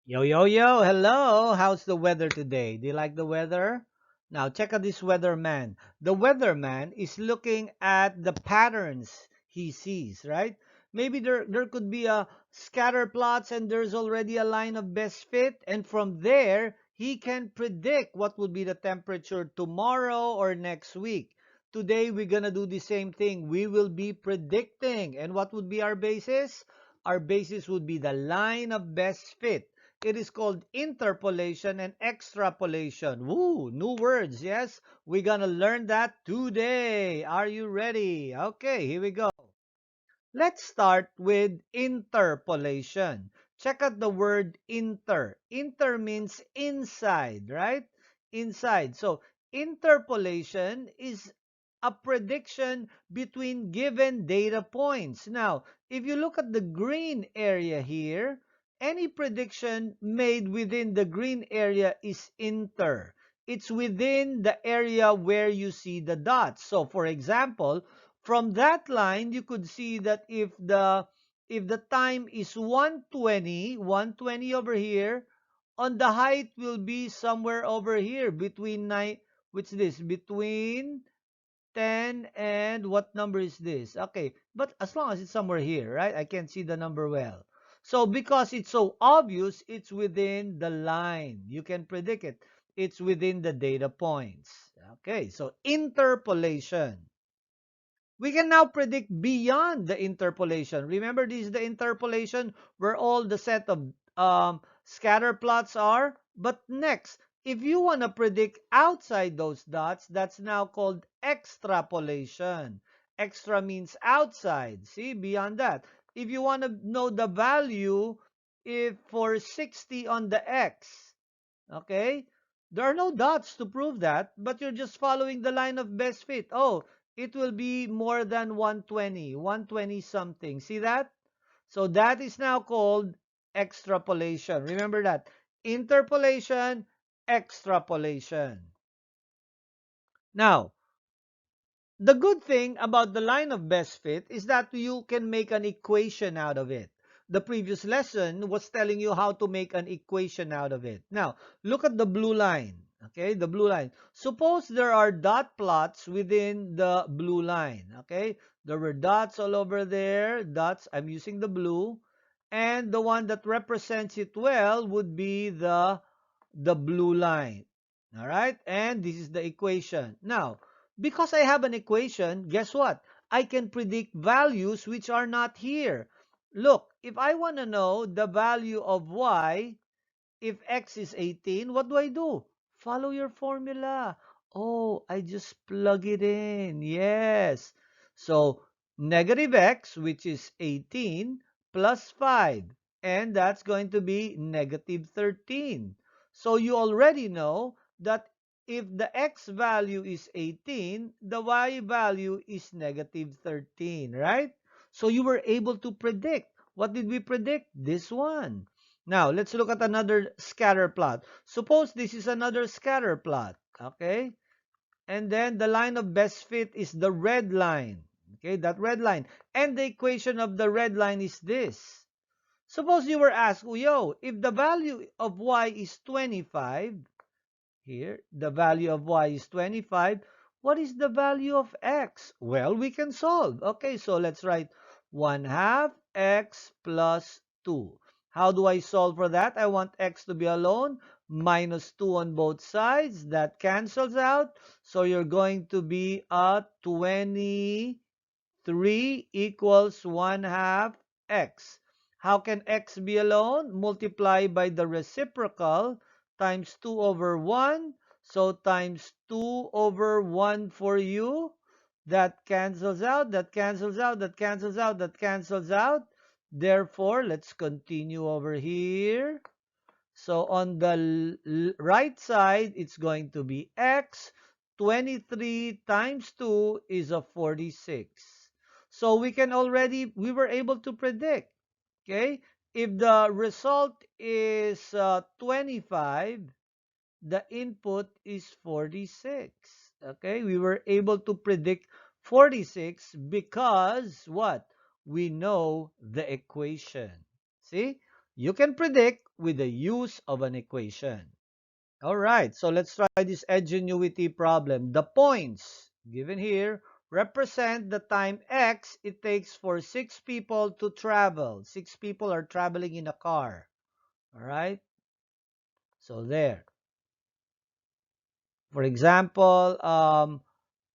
Yo, yo, yo, hello. How's the weather today? Do you like the weather? Now, check out this weatherman. The weatherman is looking at the patterns he sees, right? Maybe there could be a scatter plots and there's already a line of best fit. And from there, he can predict what would be the temperature tomorrow or next week. Today, we're going to do the same thing. We will be predicting. And what would be our basis? Our basis would be the line of best fit. It is called interpolation and extrapolation. Woo, new words, yes? We're gonna learn that today. Are you ready? Okay, here we go. Let's start with interpolation. Check out the word inter. Inter means inside, right? Inside. So, interpolation is a prediction between given data points. Now, if you look at the green area here, any prediction made within the green area is inter. It's within the area where you see the dots. So, for example, from that line, you could see that if the time is 120 over here, on the height will be somewhere over here between nine. What's this? Between 10 and what number is this? Okay, but as long as it's somewhere here, right? I can't see the number well. So because it's so obvious, it's within the line. You can predict it. It's within the data points. Okay, so interpolation. We can now predict beyond the interpolation. Remember, this is the interpolation where all the set of scatter plots are. But next, if you want to predict outside those dots, that's now called extrapolation. Extra means outside. See, beyond that. If you want to know the value if for 60 on the x, okay, there are no dots to prove that, but you're just following the line of best fit. Oh, it will be more than 120, 120 something. See that? So that is now called extrapolation. Remember that. Interpolation, extrapolation. Now, the good thing about the line of best fit is that you can make an equation out of it. The previous lesson was telling you how to make an equation out of it. Now, look at the blue line. Okay, the blue line. Suppose there are dot plots within the blue line. Okay, there were dots all over there. Dots, I'm using the blue. And the one that represents it well would be the blue line. All right, and this is the equation. Now, because I have an equation, guess what? I can predict values which are not here. Look, if I want to know the value of y, if x is 18, what do I do? Follow your formula. Oh, I just plug it in. Yes. So, negative x, which is 18, plus 5. And that's going to be negative 13. So, you already know that if the x value is 18, the y value is negative 13, right? So, you were able to predict. What did we predict? This one. Now, let's look at another scatter plot. Suppose this is another scatter plot, okay? And then the line of best fit is the red line, okay? That red line. And the equation of the red line is this. Suppose you were asked, oh, yo, if the value of y is 25, here, the value of y is 25, what is the value of x? Well, we can solve. Okay, so let's write 1 half x plus 2. How do I solve for that? I want x to be alone, minus 2 on both sides. That cancels out. So you're going to be at 23 equals 1 half x. How can x be alone? Multiply by the reciprocal times 2 over 1. So times 2 over 1 for you. That cancels out, that cancels out, that cancels out, that cancels out. Therefore, let's continue over here. So on the right side, it's going to be x. 23 times 2 is a 46. So we were able to predict, okay? If the result is 25, the input is 46. Okay, we were able to predict 46 because what? We know the equation. See, you can predict with the use of an equation. All right, so let's try this ingenuity problem. The points given here represent the time x it takes for 6 people to travel. 6 people are traveling in a car. All right, so there. For example,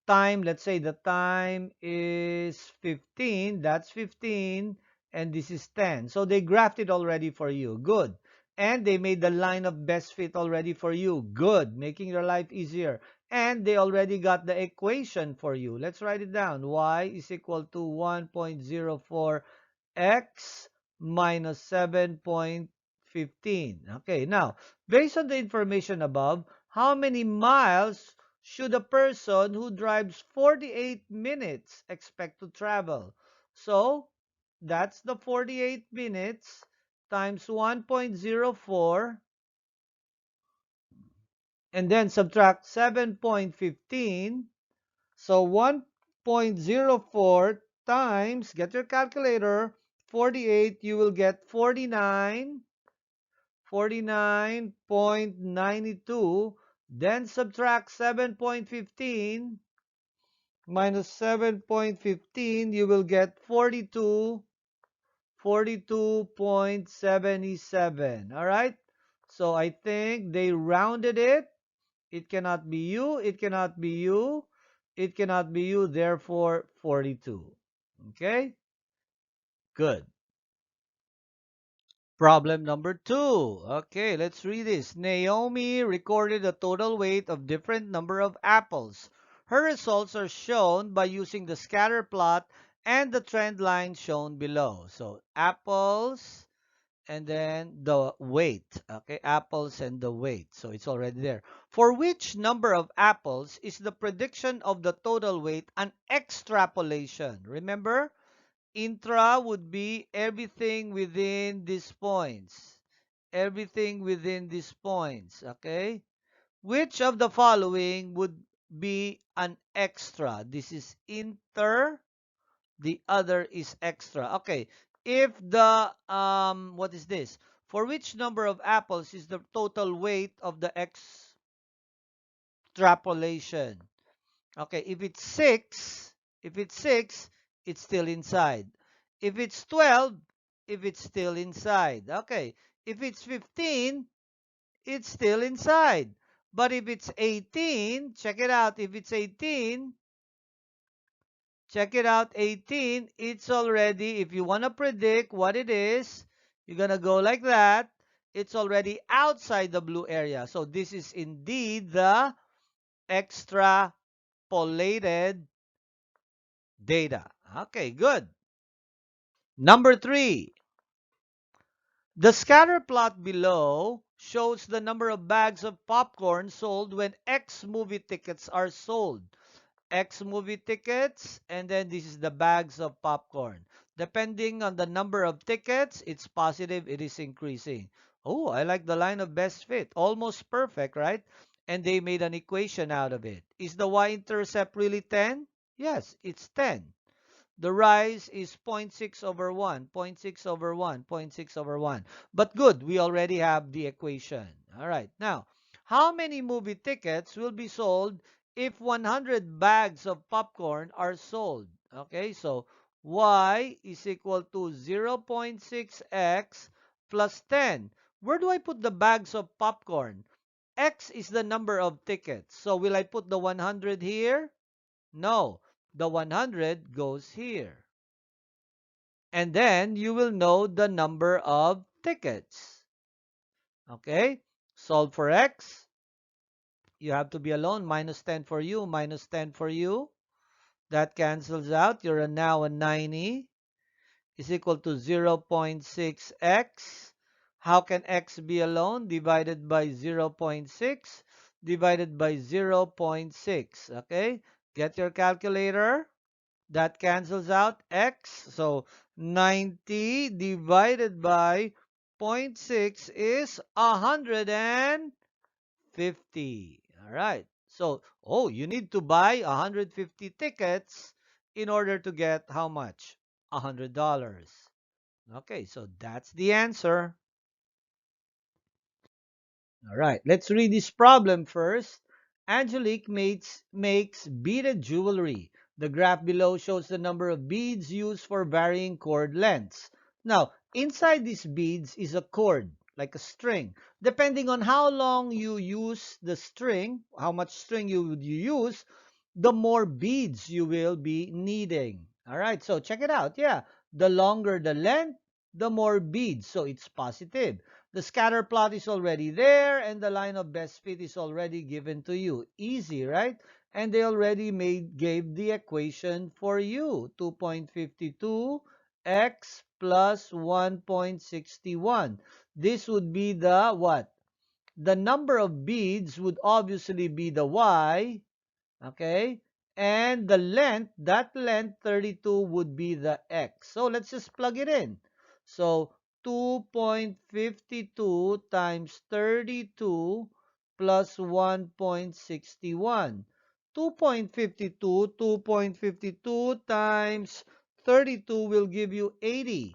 time, let's say the time is 15, that's 15, and this is 10. So they graphed it already for you. Good. And they made the line of best fit already for you. Good. Making your life easier. And they already got the equation for you. Let's write it down. Y is equal to 1.04 x minus 7.15. Okay, now, based on the information above, how many miles should a person who drives 48 minutes expect to travel? So, that's the 48 minutes times 1.04 and then subtract 7.15. So 1.04 times, get your calculator, 48, you will get 49.92. Then subtract 7.15 minus 7.15, you will get 42.77. All right? So I think they rounded it. It cannot be you. It cannot be you. It cannot be you. Therefore, 42. Okay? Good. Problem number 2. Okay, let's read this. Naomi recorded a total weight of different number of apples. Her results are shown by using the scatter plot and the trend line shown below. So, apples and then the weight. Okay, apples and the weight. So, it's already there. For which number of apples is the prediction of the total weight an extrapolation? Remember? Intra would be everything within these points. Everything within these points. Okay? Which of the following would be an extra? This is inter. The other is extra. Okay. If the, what is this? For which number of apples is the total weight of the extrapolation? Okay, if it's 6, it's still inside. If it's 12, if it's still inside. Okay, if it's 15, it's still inside. But if it's 18, check it out. If it's 18, check it out, 18, it's already, if you want to predict what it is, you're going to go like that. It's already outside the blue area. So this is indeed the extrapolated data. Okay, good. Number 3. The scatter plot below shows the number of bags of popcorn sold when X movie tickets are sold. X movie tickets, and then this is the bags of popcorn. Depending on the number of tickets, it's positive, it is increasing. Oh, I like the line of best fit. Almost perfect, right? And they made an equation out of it. Is the y-intercept really 10? Yes, it's 10. The rise is zero point 0.6 over 1, zero point 0.6 over 1, zero point 0.6 over 1. But good, we already have the equation. All right, now, how many movie tickets will be sold if 100 bags of popcorn are sold? Okay, so y is equal to 0.6x plus 10. Where do I put the bags of popcorn? X is the number of tickets. So will I put the 100 here? No, the 100 goes here. And then you will know the number of tickets. Okay? Solve for x. You have to be alone. Minus 10 for you, minus 10 for you. That cancels out. You're now a 90 is equal to 0.6x. How can x be alone? Divided by 0.6 divided by 0.6. Okay? Get your calculator. That cancels out x. So 90 divided by zero point 0.6 is 150. All right. So, oh, you need to buy 150 tickets in order to get how much? $100. Okay, so that's the answer. All right, let's read this problem first. Angelique makes beaded jewelry. The graph below shows the number of beads used for varying cord lengths. Now, inside these beads is a cord, like a string. Depending on how long you use the string, how much string you use, the more beads you will be needing. All right, so check it out. Yeah, the longer the length, the more beads. So it's positive. The scatter plot is already there, and the line of best fit is already given to you. Easy, right? And they already gave the equation for you. 2.52 x plus 1.61. This would be the what? The number of beads would obviously be the y, okay? And the length, that length 32 would be the x. So let's just plug it in. So 2.52 times 32 plus 1.61. 2.52 times 32 will give you 80.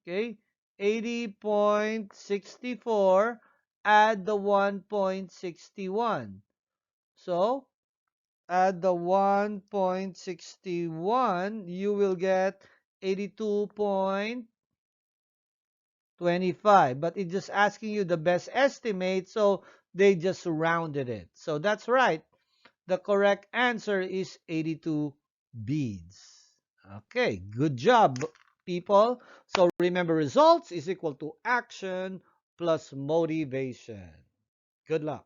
Okay? 80.64, add the 1.61. So add the 1.61, you will get 82.25. But it's just asking you the best estimate, so they just rounded it. So that's right. The correct answer is 82 beads. Okay, good job, people. So remember, results is equal to action plus motivation. Good luck.